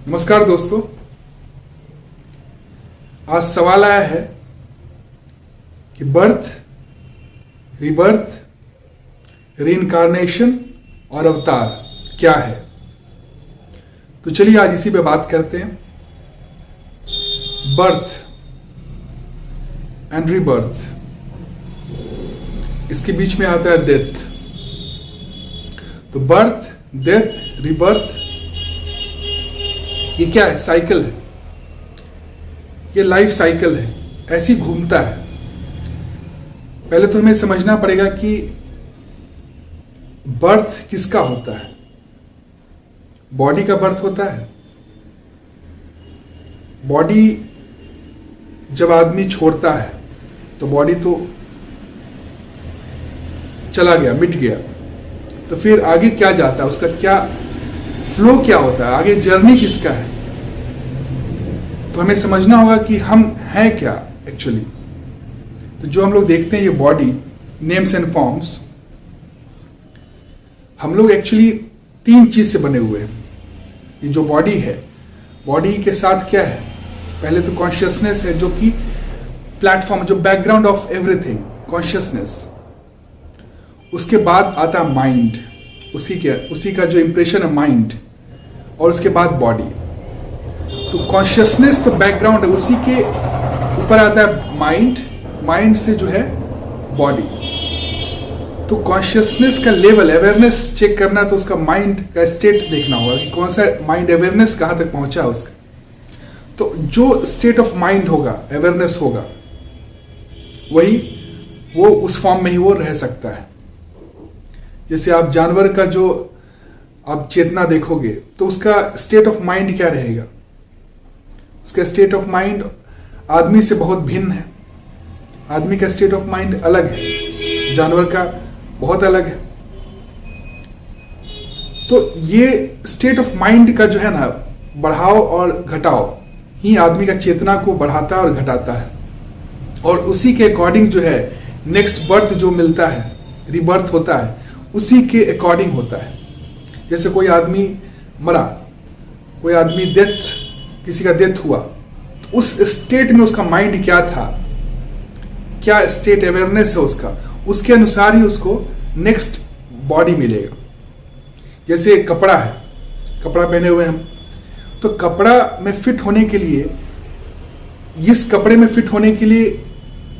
नमस्कार दोस्तों। आज सवाल आया है कि बर्थ, रीबर्थ, रीइंकार्नेशन और अवतार क्या है। तो चलिए आज इसी पे बात करते हैं। बर्थ एंड रीबर्थ, इसके बीच में आता है डेथ। तो बर्थ, डेथ, रीबर्थ, ये क्या है? साइकिल है। ये लाइफ साइकिल है, ऐसी घूमता है। पहले तो हमें समझना पड़ेगा कि बर्थ किसका होता है। बॉडी का बर्थ होता है। बॉडी जब आदमी छोड़ता है तो बॉडी तो चला गया, मिट गया। तो फिर आगे क्या जाता है, उसका क्या फ्लो क्या होता है, आगे जर्नी किसका है। तो हमें समझना होगा कि हम हैं क्या एक्चुअली। तो जो हम लोग देखते हैं ये बॉडी, नेम्स एंड फॉर्म्स, हम लोग एक्चुअली तीन चीज से बने हुए हैं। ये जो बॉडी है, बॉडी के साथ क्या है? पहले तो कॉन्शियसनेस है, जो कि प्लेटफॉर्म, जो बैकग्राउंड ऑफ एवरीथिंग, कॉन्शियसनेस। उसके बाद आता है माइंड, उसी का जो इंप्रेशन है माइंड, और उसके बाद बॉडी। तो कॉन्शियसनेस तो बैकग्राउंड है, उसी के ऊपर आता है माइंड, माइंड से जो है बॉडी। तो कॉन्शियसनेस का लेवल, अवेयरनेस चेक करना, तो उसका माइंड का स्टेट देखना होगा कि कौन सा माइंड अवेयरनेस कहां तक पहुंचा है उसका। तो जो स्टेट ऑफ माइंड होगा, अवेयरनेस होगा, वही वो उस फॉर्म में ही वो रह सकता है। जैसे आप जानवर का जो आप चेतना देखोगे तो उसका स्टेट ऑफ माइंड क्या रहेगा? उसका स्टेट ऑफ माइंड आदमी से बहुत भिन्न है। आदमी का स्टेट ऑफ माइंड अलग है, जानवर का बहुत अलग है। तो ये स्टेट ऑफ माइंड का जो है ना, बढ़ाव और घटाव ही आदमी का चेतना को बढ़ाता है और घटाता है। और उसी के अकॉर्डिंग जो है नेक्स्ट बर्थ जो मिलता है, रीबर्थ होता है, उसी के अकॉर्डिंग होता है। जैसे कोई आदमी मरा, कोई आदमी किसी का डेथ हुआ, तो उस स्टेट में उसका माइंड क्या था, क्या स्टेट अवेयरनेस है उसका, उसके अनुसार ही उसको नेक्स्ट बॉडी मिलेगा। जैसे कपड़ा है, कपड़ा पहने हुए हम, तो कपड़ा में फिट होने के लिए, इस कपड़े में फिट होने के लिए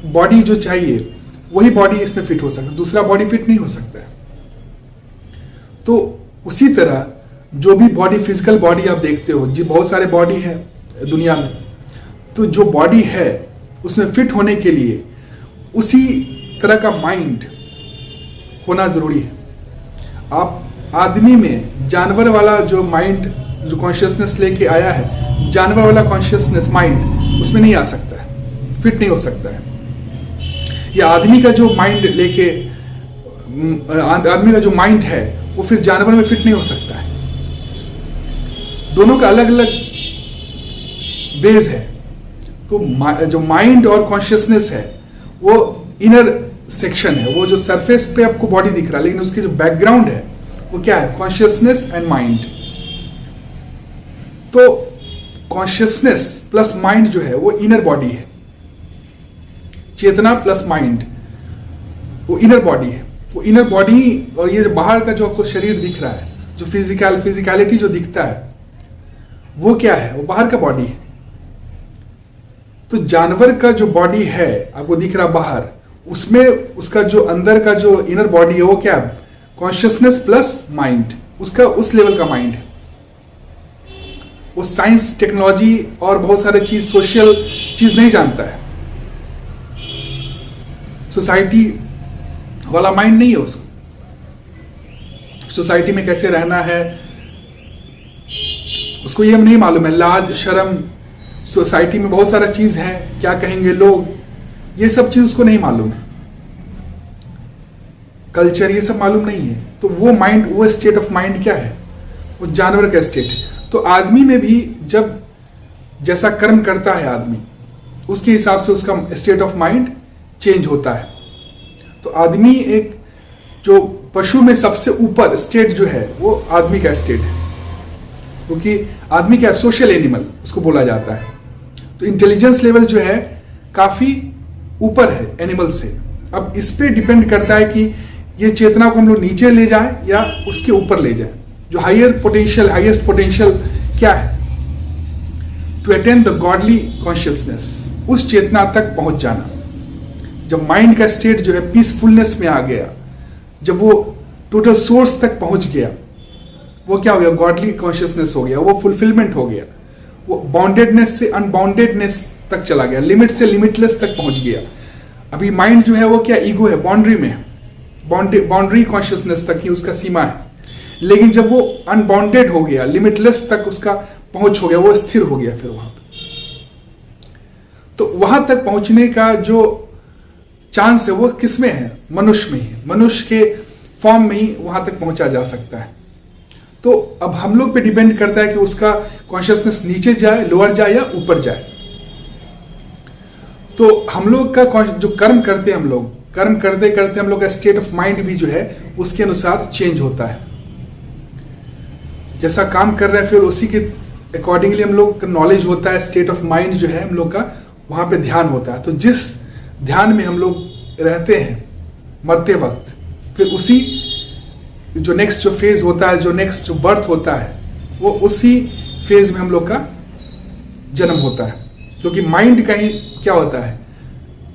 बॉडी जो चाहिए, वही बॉडी इसमें फिट हो सकता है, दूसरा बॉडी फिट नहीं हो सकता है। तो उसी तरह जो भी बॉडी, फिजिकल बॉडी आप देखते हो, जी बहुत सारे बॉडी है दुनिया में, तो जो बॉडी है उसमें फिट होने के लिए उसी तरह का माइंड होना जरूरी है। आप आदमी में जानवर वाला जो माइंड, जो कॉन्शियसनेस लेके आया है, जानवर वाला कॉन्शियसनेस माइंड उसमें नहीं आ सकता है, फिट नहीं हो सकता है। या आदमी का जो माइंड लेके, आदमी का जो माइंड है वो फिर जानवर में फिट नहीं हो सकता है। दोनों का अलग अलग बेस है। तो जो माइंड और कॉन्शियसनेस है वो इनर सेक्शन है, वो जो सरफेस पे आपको बॉडी दिख रहा है, लेकिन उसकी जो बैकग्राउंड है वो क्या है? Consciousness and mind. तो कॉन्शियसनेस प्लस माइंड जो है वो इनर बॉडी है। चेतना प्लस माइंड वो इनर बॉडी है। वो इनर बॉडी, और ये जो बाहर का जो आपको शरीर दिख रहा है, जो फिजिकलिटी जो दिखता है, वो क्या है? वो बाहर का बॉडी है। तो जानवर का जो बॉडी है आपको दिख रहा बाहर, उसमें उसका जो अंदर का जो इनर बॉडी है वो क्या है? कॉन्शियसनेस प्लस माइंड, उसका उस लेवल का माइंड है। वो साइंस, टेक्नोलॉजी और बहुत सारे चीज, सोशल चीज नहीं जानता है। सोसाइटी वाला माइंड नहीं है उसको। सोसाइटी में कैसे रहना है उसको ये नहीं मालूम है। लाज, शर्म, सोसाइटी में बहुत सारा चीज है, क्या कहेंगे लोग, ये सब चीज उसको नहीं मालूम है। कल्चर, ये सब मालूम नहीं है। तो वो माइंड, वो स्टेट ऑफ माइंड क्या है? वो जानवर का स्टेट है। तो आदमी में भी जब जैसा कर्म करता है आदमी, उसके हिसाब से उसका स्टेट ऑफ माइंड चेंज होता है। तो आदमी एक जो पशु में सबसे ऊपर स्टेट जो है वो आदमी का स्टेट है। क्योंकि आदमी क्या सोशल एनिमल उसको बोला जाता है। तो इंटेलिजेंस लेवल जो है काफी ऊपर है एनिमल से। अब इस पे डिपेंड करता है कि ये चेतना को हम लोग नीचे ले जाएं या उसके ऊपर ले जाएं। जो हाईएस्ट पोटेंशियल क्या है? To attain the godly consciousness, उस चेतना तक पहुंच जाना। जब माइंड का स्टेट जो है पीसफुलनेस में आ गया, जब वो टोटल सोर्स तक पहुंच गया, वो क्या हो गया? गॉडली कॉन्शियसनेस हो गया, वो फुलफिलमेंट हो गया, वो बाउंडेडनेस से अनबाउंडेडनेस तक चला गया, लिमिट से लिमिटलेस तक पहुंच गया। अभी माइंड जो है वो क्या ईगो है, बाउंड्री में है, बाउंड्री कॉन्शियसनेस तक ही उसका सीमा है। लेकिन जब वो अनबाउंडेड हो गया, लिमिटलेस तक उसका पहुंच हो गया, वो स्थिर हो गया फिर वहां पे, तो वहां तक पहुंचने का जो चांस है वो किसमें है? मनुष्य में ही। मनुष्य के फॉर्म में ही वहां तक पहुंचा जा सकता है। तो अब हम लोग पे डिपेंड करता है कि उसका कॉन्शियसनेस नीचे जाए, लोअर जाए या ऊपर जाए। तो हम लोग का जो कर्म करते हैं, हम लोग कर्म करते करते हम लोग का स्टेट ऑफ माइंड भी जो है उसके अनुसार चेंज होता है। जैसा काम कर रहे हैं फिर उसी के अकॉर्डिंगली हम लोग का नॉलेज होता है, स्टेट ऑफ माइंड जो है हम लोग का वहां पे ध्यान होता है। तो जिस ध्यान में हम लोग रहते हैं मरते वक्त, फिर उसी जो नेक्स्ट जो फेज होता है, जो नेक्स्ट जो बर्थ होता है, वो उसी फेज में हम लोग का जन्म होता है। क्योंकि माइंड का ही क्या होता है,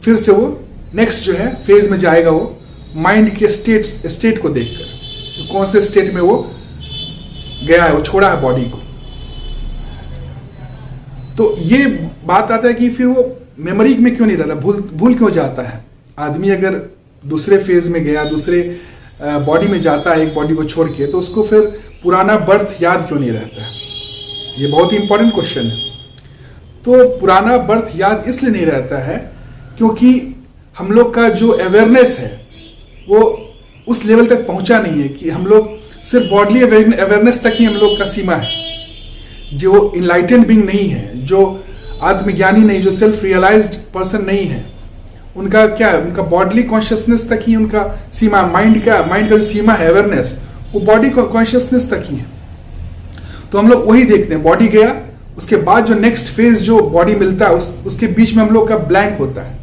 फिर से वो नेक्स्ट जो है फेज में जाएगा, वो माइंड के स्टेट को देखकर, तो कौन से स्टेट में वो गया है, वो छोड़ा है बॉडी को। तो ये बात आता है कि फिर वो मेमोरी में क्यों नहीं रहता, भूल क्यों जाता है आदमी? अगर दूसरे फेज में गया, दूसरे बॉडी में जाता है एक बॉडी को छोड़ के, तो उसको फिर पुराना बर्थ याद क्यों नहीं रहता है? ये बहुत ही इंपॉर्टेंट क्वेश्चन है। तो पुराना बर्थ याद इसलिए नहीं रहता है क्योंकि हम लोग का जो अवेयरनेस है वो उस लेवल तक पहुंचा नहीं है कि हम लोग सिर्फ बॉडली अवेयरनेस तक ही हम लोग का सीमा है। जो इनलाइटेंड बीइंग नहीं है, जो आत्मज्ञानी नहीं, जो सेल्फ रियलाइज्ड पर्सन नहीं है, उनका क्या है, उनका बॉडली कॉन्शियसनेस तक ही उनका सीमा। माइंड का जो सीमा है अवेयरनेस, वो बॉडी कॉन्शियसनेस तक ही है। तो हम लोग वही देखते हैं, बॉडी गया, उसके बाद जो नेक्स्ट फेज जो बॉडी मिलता है उसके बीच में हम लोग का ब्लैंक होता है।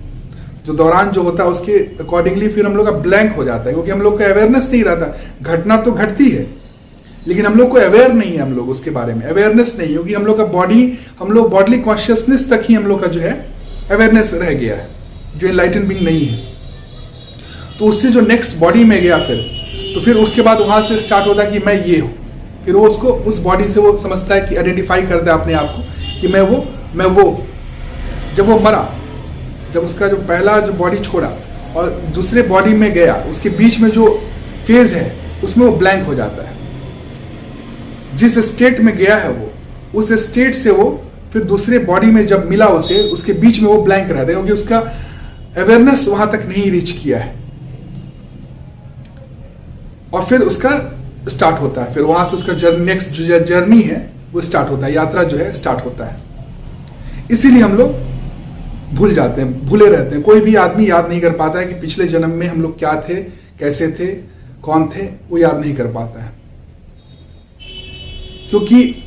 जो दौरान जो होता है उसके अकॉर्डिंगली फिर हम लोग का ब्लैंक हो जाता है, क्योंकि हम लोग का अवेयरनेस नहीं रहता। घटना तो घटती है लेकिन हम लोग को अवेयर नहीं है, हम लोग उसके बारे में अवेयरनेस नहीं, क्योंकि हम लोग का हम लोग बॉडली कॉन्शियसनेस तक ही हम लोग का जो है अवेयरनेस रह गया है, जो एनलाइटन बीइंग नहीं है। तो उससे जो नेक्स्ट बॉडी में गया फिर उसके बाद वहां से स्टार्ट होता है कि मैं ये हूं। फिर वो उसको उस बॉडी से वो समझता है कि आइडेंटिफाई करता है अपने आप को कि मैं वो। जब वो मरा, जब उसका जो पहला जो बॉडी छोड़ा और दूसरे बॉडी में गया, उसके बीच में जो फेज है उसमें वो ब्लैंक हो जाता है। जिस स्टेट में गया है वो, उस स्टेट से वो फिर दूसरे बॉडी में जब मिला उसे, उसके बीच में वो ब्लैंक रहता है, क्योंकि उसका अवेयरनेस वहां तक नहीं रीच किया है। और फिर उसका स्टार्ट होता है, फिर वहां से उसका नेक्स्ट जो जर्नी है वो स्टार्ट होता है, यात्रा जो है स्टार्ट होता है। इसीलिए हम लोग भूल जाते हैं, भूले रहते हैं। कोई भी आदमी याद नहीं कर पाता है कि पिछले जन्म में हम लोग क्या थे, कैसे थे, कौन थे, वो याद नहीं कर पाता है। क्योंकि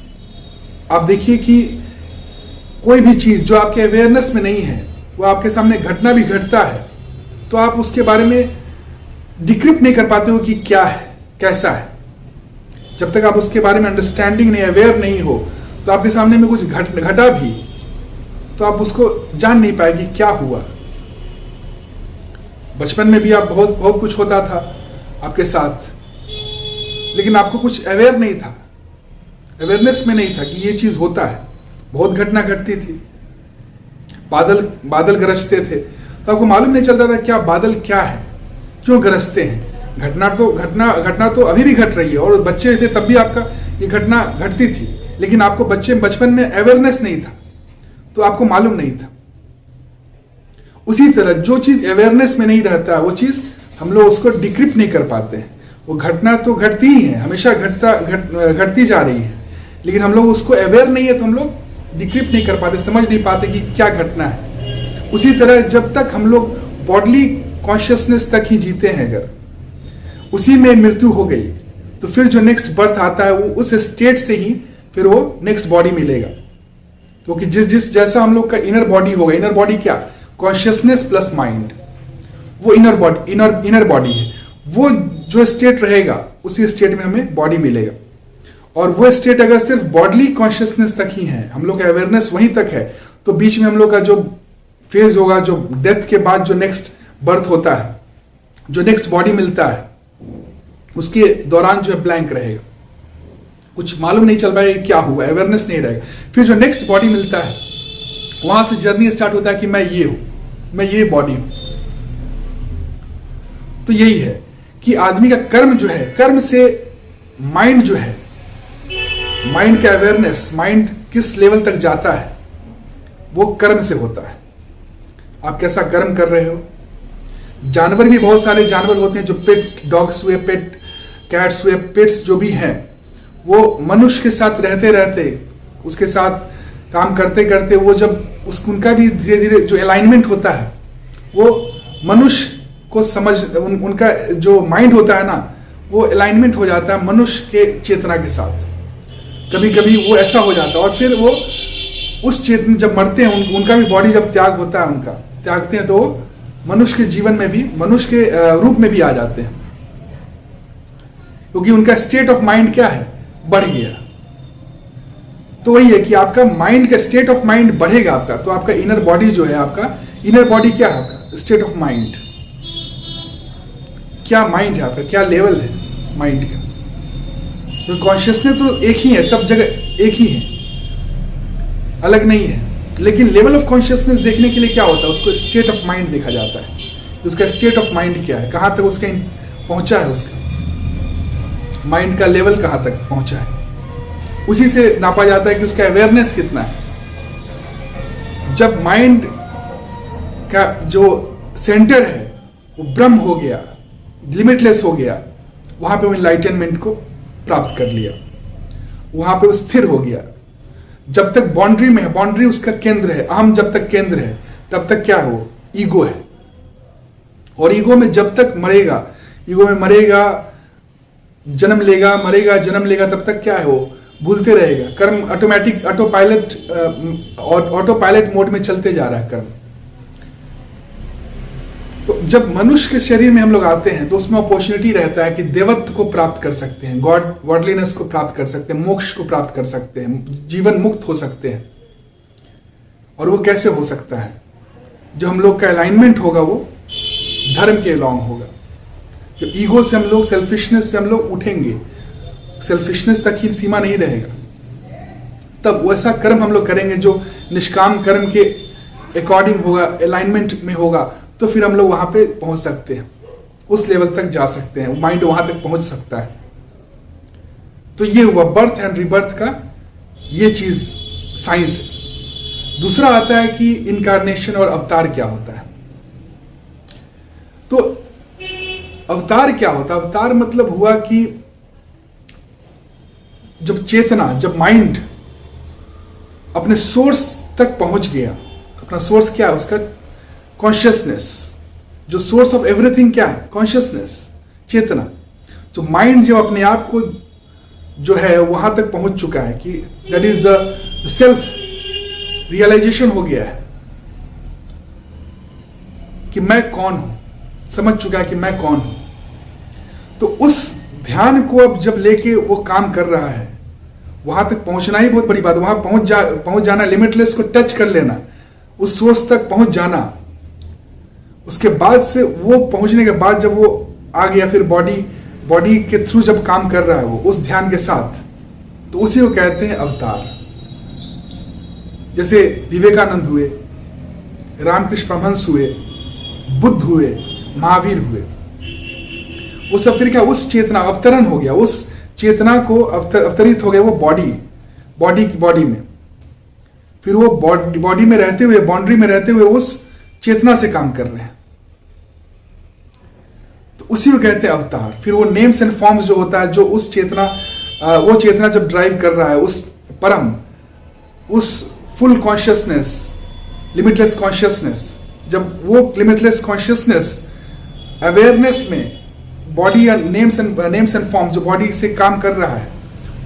आप देखिए कि कोई भी चीज जो आपके अवेयरनेस में नहीं है, वो आपके सामने घटना भी घटता है तो आप उसके बारे में डिक्रिप्ट नहीं कर पाते हो कि क्या है, कैसा है। जब तक आप उसके बारे में अंडरस्टैंडिंग नहीं, अवेयर नहीं हो, तो आपके सामने में कुछ घटा भी तो आप उसको जान नहीं पाएगी क्या हुआ। बचपन में भी आप बहुत कुछ होता था आपके साथ, लेकिन आपको कुछ अवेयर नहीं था, अवेयरनेस में नहीं था कि ये चीज होता है। बहुत घटना घटती थी, बादल गरजते थे तो आपको मालूम नहीं चलता था क्या बादल क्या है, क्यों गरजते हैं। घटना तो अभी भी घट रही है, और बच्चे थे तब भी आपका ये घटना घटती थी, लेकिन आपको बचपन में अवेयरनेस नहीं था तो आपको मालूम नहीं था। उसी तरह जो चीज अवेयरनेस में नहीं रहता, वो चीज हम लोग उसको डिक्रिप्ट नहीं कर पाते हैं। वो घटना तो घटती ही है, हमेशा घटती जा रही है, लेकिन हम लोग उसको अवेयर नहीं है तो हम लोग डिक्रिप्ट नहीं कर पाते, समझ नहीं पाते कि क्या घटना है। उसी तरह जब तक हम लोग बॉडली कॉन्शियसनेस तक ही जीते हैं, अगर उसी में मृत्यु हो गई तो फिर जो नेक्स्ट बर्थ आता है वो उस स्टेट से ही फिर वो नेक्स्ट बॉडी मिलेगा। क्योंकि जिस जैसा हम लोग का इनर बॉडी होगा, इनर बॉडी क्या, कॉन्शियसनेस प्लस माइंड, वो इनर बॉडी है। वो जो स्टेट रहेगा उसी स्टेट में हमें बॉडी मिलेगा। और वो स्टेट अगर सिर्फ बॉडली कॉन्शियसनेस तक ही है, हम लोग का अवेयरनेस वहीं तक है, तो बीच में हम लोग का जो फेज होगा, जो डेथ के बाद जो नेक्स्ट बर्थ होता है, जो नेक्स्ट बॉडी मिलता है, उसके दौरान जो है ब्लैंक रहेगा, कुछ मालूम नहीं चल पाएगा क्या हुआ, अवेयरनेस नहीं रहेगा। फिर जो नेक्स्ट बॉडी मिलता है, वहां से जर्नी स्टार्ट होता है कि मैं ये हूं, मैं ये बॉडी हूं। तो यही है कि आदमी का कर्म जो है, कर्म से माइंड जो है, माइंड का अवेयरनेस, माइंड किस लेवल तक जाता है, वो कर्म से होता है। आप कैसा कर्म कर रहे हो। जानवर भी, बहुत सारे जानवर होते हैं जो पेट डॉग्स हुए, पेट कैट्स हुए, पेट्स जो भी हैं, वो मनुष्य के साथ रहते रहते, उसके साथ काम करते करते, वो जब उनका भी धीरे धीरे जो अलाइनमेंट होता है, वो मनुष्य को समझ, उनका जो माइंड होता है ना, वो अलाइनमेंट हो जाता है मनुष्य के चेतना के साथ। कभी कभी वो ऐसा हो जाता है और फिर वो उस चेतना, जब मरते हैं, उनका भी बॉडी जब त्याग होता है, उनका त्यागते हैं, तो मनुष्य के जीवन में भी, मनुष्य के रूप में भी आ जाते हैं। क्योंकि उनका स्टेट ऑफ माइंड क्या है, बढ़ गया। तो वही है कि आपका माइंड का स्टेट ऑफ माइंड बढ़ेगा आपका, तो आपका इनर बॉडी जो है, आपका इनर बॉडी क्या है, आपका स्टेट ऑफ माइंड क्या, माइंड है आपका क्या लेवल है माइंड का। तो कॉन्शियसनेस तो एक ही है, सब जगह एक ही है, अलग नहीं है। लेकिन लेवल ऑफ कॉन्शियसनेस देखने के लिए क्या होता है, उसको स्टेट ऑफ माइंड देखा जाता है। उसका स्टेट ऑफ माइंड क्या है, कहां तक उसका पहुंचा है, उसका माइंड का लेवल कहां तक पहुंचा है, उसी से नापा जाता है कि उसका अवेयरनेस कितना है। जब माइंड का जो सेंटर है वो ब्रह्म हो गया, लिमिटलेस हो गया, वहां पे वो एनलाइटनमेंट को प्राप्त कर लिया, वहां पे वो स्थिर हो गया। जब तक बाउंड्री में है, बाउंड्री उसका केंद्र है, अहम जब तक केंद्र है, तब तक क्या है, वो ईगो है। और ईगो में जब तक मरेगा, ईगो में मरेगा, जन्म लेगा, मरेगा, जन्म लेगा, तब तक क्या है, वो भूलते रहेगा। कर्म ऑटोमेटिक, ऑटो पायलट मोड में चलते जा रहा है कर्म। तो जब मनुष्य के शरीर में हम लोग आते हैं, तो उसमें अपॉर्चुनिटी रहता है कि देवत्व को प्राप्त कर सकते हैं, गॉडलीनेस को प्राप्त कर सकते हैं, मोक्ष को प्राप्त कर सकते हैं, जीवन मुक्त हो सकते हैं। और वो कैसे हो सकता है, जो हम लोग का अलाइनमेंट होगा वो धर्म के अलॉन्ग होगा। जो ईगो से हम लोग, सेल्फिशनेस से हम लोग उठेंगे, सेल्फिशनेस तक ही सीमा नहीं रहेगा, तब वैसा कर्म हम लोग करेंगे जो निष्काम कर्म के अकॉर्डिंग होगा, अलाइनमेंट में होगा, तो फिर हम लोग वहां पे पहुंच सकते हैं, उस लेवल तक जा सकते हैं, माइंड वहां तक पहुंच सकता है। तो ये हुआ बर्थ एंड रिबर्थ का, ये चीज साइंस है। दूसरा आता है कि इनकारनेशन और अवतार क्या होता है। तो अवतार क्या होता है, अवतार मतलब हुआ कि जब चेतना, जब माइंड अपने सोर्स तक पहुंच गया, अपना सोर्स क्या है, उसका कॉन्शियसनेस, जो सोर्स ऑफ एवरीथिंग क्या है, कॉन्शियसनेस, चेतना। तो माइंड जब अपने आप को जो है वहां तक पहुंच चुका है कि that is the self realization हो गया है कि मैं कौन हूं, समझ चुका है कि मैं कौन हूं, तो उस ध्यान को अब जब लेके वो काम कर रहा है, वहां तक पहुंचना ही बहुत बड़ी बात। वहां पहुंच जाना, लिमिटलेस को टच कर लेना, उस सोर्स तक पहुंच जाना। उसके बाद से वो पहुंचने के बाद जब वो आ गया, फिर बॉडी के थ्रू जब काम कर रहा है वो उस ध्यान के साथ, तो उसी को कहते हैं अवतार। जैसे विवेकानंद हुए, रामकृष्ण परमहंस हुए, बुद्ध हुए, महावीर हुए, वो सब फिर क्या, उस चेतना अवतरण हो गया, उस चेतना को अवतरित हो गया वो बॉडी में। फिर वो बॉडी में रहते हुए, बाउंड्री में रहते हुए उस चेतना से काम कर रहे हैं, तो उसी को कहते हैं अवतार। फिर वो नेम्स एंड फॉर्म्स जो होता है, जो उस चेतना, वो चेतना जब ड्राइव कर रहा है, उस परम, उस फुल कॉन्शियसनेस, लिमिटलेस कॉन्शियसनेस, जब वो लिमिटलेस कॉन्शियसनेस अवेयरनेस में बॉडी या नेम्स एंड फॉर्म जो बॉडी से काम कर रहा है,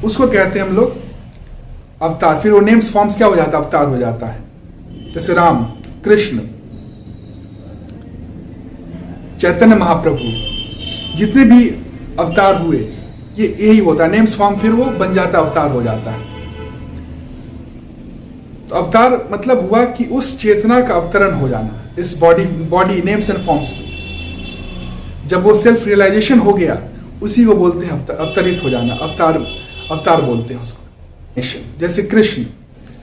उसको कहते हैं हम लोग अवतार, फिर वो नेम्स फॉर्म्स क्या हो जाता है, अवतार हो जाता है। जैसे राम, कृष्ण, चैतन्य महाप्रभु, जितने भी अवतार हुए ये यही होता है, नेम्स फॉर्म, फिर वो बन जाता है, अवतार हो जाता है। तो अवतार मतलब हुआ कि उस चेतना का अवतरण हो जाना इस बॉडी नेम्स एंड फॉर्म्स में। जब वो सेल्फ रियलाइजेशन हो गया, उसी को बोलते हैं अवतरित हो जाना, अवतार बोलते हैं उसको। जैसे कृष्ण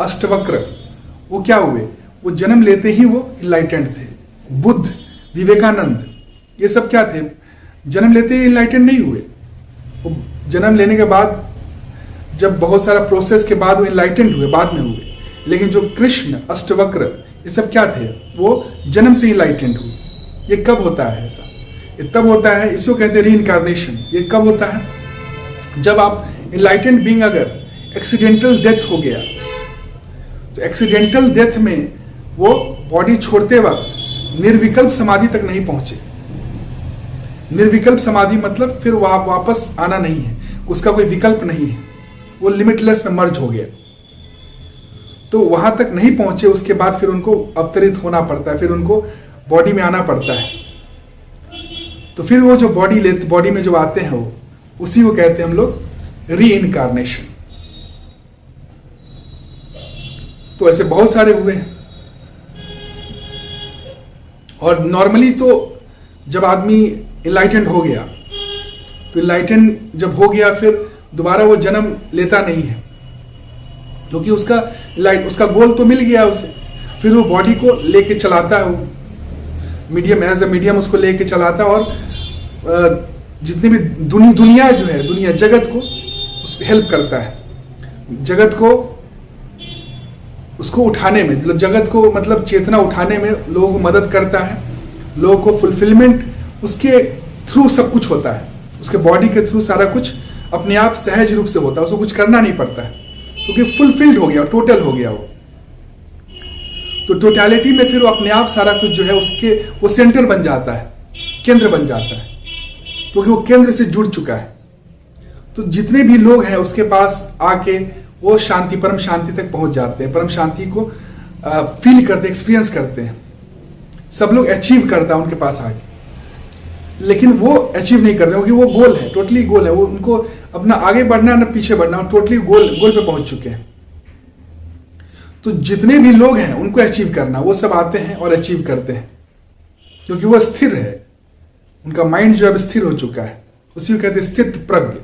अष्टवक्र, वो क्या हुए, वो जन्म लेते ही वो इनलाइटेंड थे। बुद्ध, विवेकानंद, ये सब क्या थे, जन्म लेते ही इनलाइटेंड नहीं हुए। वो जन्म लेने के बाद जब बहुत सारा प्रोसेस के बाद वो इनलाइटेंड हुए, बाद में हुए। लेकिन जो कृष्ण अष्टवक्र, ये सब क्या थे, वो जन्म से इनलाइटेंड हुए। ये कब होता है ऐसा, ये तब होता है, इसको कहते हैं रीइंकार्नेशन। ये कब होता है, जब आप इनलाइटेंड बीइंग अगर एक्सीडेंटल डेथ हो गया, तो एक्सीडेंटल डेथ में वो बॉडी छोड़ते वक्त निर्विकल्प समाधि तक नहीं पहुंचे। निर्विकल्प समाधि मतलब फिर वहां वापस आना नहीं है, उसका कोई विकल्प नहीं है, वो लिमिटलेस में मर्ज हो गया। तो वहां तक नहीं पहुंचे, उसके बाद फिर उनको अवतरित होना पड़ता है, फिर उनको बॉडी में आना पड़ता है। तो फिर वो जो बॉडी में जो आते हैं, वो उसी को कहते हैं हम लोग रीइनकार्नेशन। तो ऐसे बहुत सारे हुए हैं। और नॉर्मली तो जब आदमी इनलाइटेंड हो गया, तो इनलाइटेंड जब हो गया, फिर दोबारा वो जन्म लेता नहीं है, क्योंकि उसका गोल तो मिल गया उसे। फिर वो बॉडी को लेके चलाता है, वो मीडियम एज ए मीडियम उसको लेके चलाता है, और जितनी भी दुनिया जो है, दुनिया जगत को हेल्प करता है, जगत को उसको उठाने में, मतलब जगत को मतलब चेतना उठाने में लोगों को मदद करता है। लोगों को फुलफिलमेंट उसके थ्रू सब कुछ होता है, उसके बॉडी के थ्रू सारा कुछ अपने आप सहज रूप से होता है, उसको कुछ करना नहीं पड़ता है, क्योंकि फुलफिल्ड हो गया, टोटल हो गया वो। तो टोटलिटी में फिर वो अपने आप सारा कुछ जो है उसके वो सेंटर बन जाता है, केंद्र बन जाता है, क्योंकि वो केंद्र से जुड़ चुका है। तो जितने भी लोग हैं उसके पास आके वो शांति, परम शांति तक पहुंच जाते हैं, परम शांति को फील करते, एक्सपीरियंस करते हैं। सब लोग अचीव करता है उनके पास आके, लेकिन वो अचीव नहीं करते, क्योंकि वो गोल है, टोटली गोल है, वो उनको अपना आगे बढ़ना ना पीछे बढ़ना, टोटली गोल पे पहुंच चुके हैं। तो जितने भी लोग हैं उनको अचीव करना, वो सब आते हैं और अचीव करते हैं, क्योंकि वो स्थिर है, उनका माइंड जो है स्थिर हो चुका है, उसी को कहते हैं स्थित प्रज्ञ।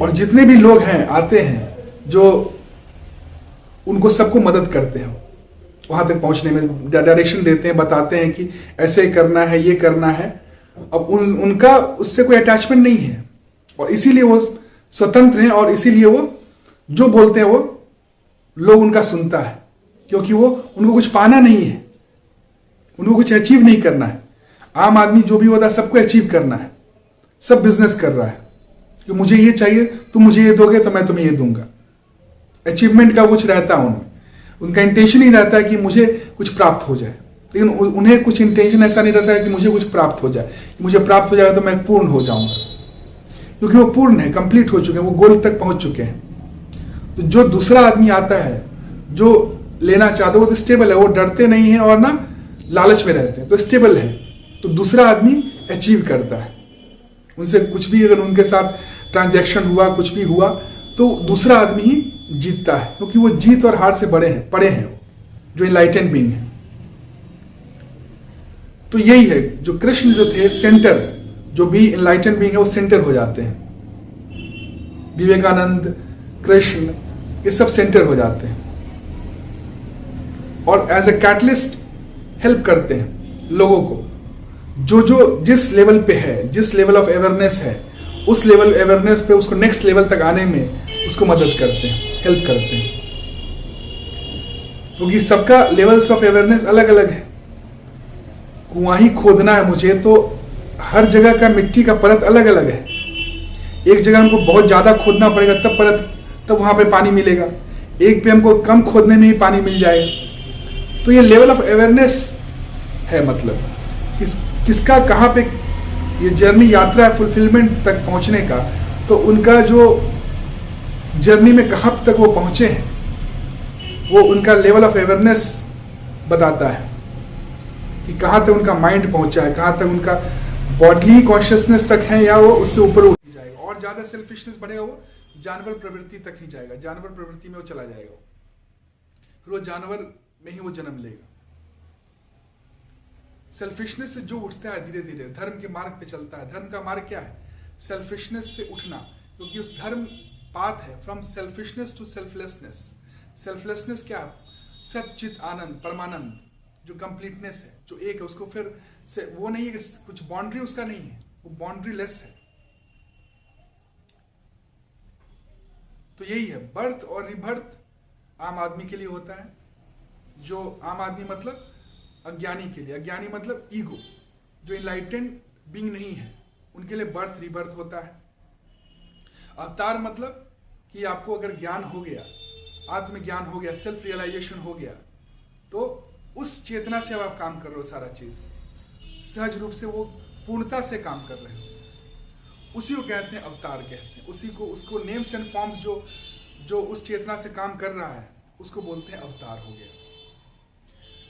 और जितने भी लोग हैं आते हैं जो उनको सबको मदद करते हैं, वहां तक पहुंचने में डायरेक्शन देते हैं, बताते हैं कि ऐसे करना है, ये करना है। अब उनका उससे कोई अटैचमेंट नहीं है, और इसीलिए वो स्वतंत्र हैं, और इसीलिए वो जो बोलते हैं वो लोग उनका सुनता है, क्योंकि वो उनको कुछ पाना नहीं है, उनको कुछ अचीव नहीं करना है। आम आदमी जो भी होता है सबको अचीव करना है, सब बिजनेस कर रहा है कि मुझे ये चाहिए, तुम मुझे ये दोगे तो मैं तुम्हें ये दूंगा। अचीवमेंट का कुछ रहता है उनमें, उनका इंटेंशन ही रहता है कि मुझे कुछ प्राप्त हो जाए, लेकिन उन्हें कुछ इंटेंशन ऐसा नहीं रहता है कि मुझे कुछ प्राप्त हो जाए, कि मुझे प्राप्त हो जाएगा तो मैं पूर्ण हो जाऊंगा, क्योंकि वो पूर्ण है, कंप्लीट हो चुके हैं, वो गोल तक पहुंच चुके हैं। तो जो दूसरा आदमी आता है जो लेना चाहता है, वो तो स्टेबल है, वो डरते नहीं है और ना लालच में रहते हैं, तो स्टेबल है। तो दूसरा आदमी अचीव करता है, उनसे कुछ भी अगर उनके साथ ट्रांजैक्शन हुआ, कुछ भी हुआ, तो दूसरा आदमी ही जीतता है, क्योंकि वो जीत और हार से पड़े हैं वो, जो इनलाइटेंड बीइंग है। तो यही है, जो कृष्ण जो थे सेंटर, जो भी इनलाइटेंड बीइंग है वो सेंटर हो जाते हैं। विवेकानंद, कृष्ण, ये सब सेंटर हो जाते हैं, और एज ए कैटलिस्ट हेल्प करते हैं लोगों को, जो जिस लेवल पे है, जिस लेवल ऑफ अवेयरनेस है, उस लेवल अवेयरनेस पे उसको नेक्स्ट लेवल तक आने में उसको मदद करते हैं, हेल्प करते हैं, क्योंकि सबका लेवल्स ऑफ अवेयरनेस अलग अलग है। कुआं ही खोदना है मुझे, तो हर जगह का मिट्टी का परत अलग अलग है। एक जगह हमको बहुत ज्यादा खोदना पड़ेगा तब वहां पे पानी मिलेगा, एक पे हमको कम खोदने में ही पानी मिल जाएगा। तो ये लेवल ऑफ अवेयरनेस है, मतलब किसका कहाँ पे ये जर्नी, यात्रा है फुलफिलमेंट तक पहुंचने का। तो उनका जो जर्नी में कहाँ तक वो पहुंचे हैं, वो उनका लेवल ऑफ अवेयरनेस बताता है कि कहाँ तक उनका माइंड पहुंचा है, कहाँ तक उनका बॉडली कॉन्शियसनेस तक है, या वो उससे ऊपर उठ जाएगा। और ज्यादा सेल्फिशनेस बढ़ेगा, वो जानवर प्रवृत्ति तक ही जाएगा, जानवर प्रवृत्ति में वो चला जाएगा, फिर वो जानवर में ही वो जन्म लेगा। सेल्फिशनेस से जो उठता है धीरे धीरे धर्म के मार्ग पे चलता है। धर्म का मार्ग क्या है? सेल्फिशनेस से उठना, क्योंकि उस धर्म पाथ है from selfishness to selflessness. Selflessness क्या है? सच्चित आनंद, परमानंद, जो कंप्लीटनेस है, जो एक है, उसको फिर से वो नहीं है कि कुछ बाउंड्री उसका नहीं है, वो बाउंड्री लेस है। तो यही है, बर्थ और रिबर्थ आम आदमी के लिए होता है। जो आम आदमी मतलब अज्ञानी के लिए, अज्ञानी मतलब ईगो, जो इनलाइटेंड बीइंग नहीं है, उनके लिए बर्थ रिबर्थ होता है। अवतार मतलब कि आपको अगर ज्ञान हो गया, आत्मज्ञान हो गया, सेल्फ रियलाइजेशन हो गया, तो उस चेतना से अब आप काम कर रहे हो, सारा चीज सहज रूप से वो पूर्णता से काम कर रहे हो, उसी को कहते हैं अवतार कहते हैं। उसी को, उसको नेम्स एंड फॉर्म्स जो उस चेतना से काम कर रहा है, उसको बोलते हैं अवतार हो गया।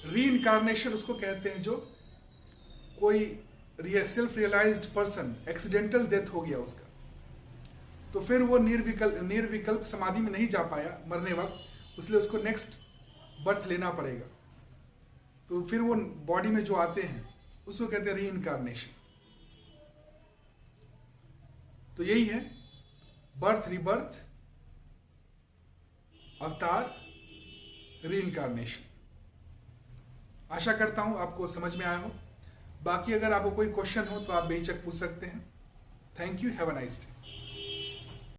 रीइंकारनेशन उसको कहते हैं जो कोई self realized person accidental death हो गया उसका, तो फिर वो निर्विकल्प समाधि में नहीं जा पाया मरने वक्त, इसलिए उसको नेक्स्ट बर्थ लेना पड़ेगा। तो फिर वो बॉडी में जो आते हैं उसको कहते हैं रीइंकारनेशन। तो यही है बर्थ, रिबर्थ, अवतार, रीइंकारनेशन। आशा करता हूं आपको समझ में आया हो। बाकी अगर आपको कोई क्वेश्चन हो तो आप बेहिचक पूछ सकते हैं। Thank you, have a nice day.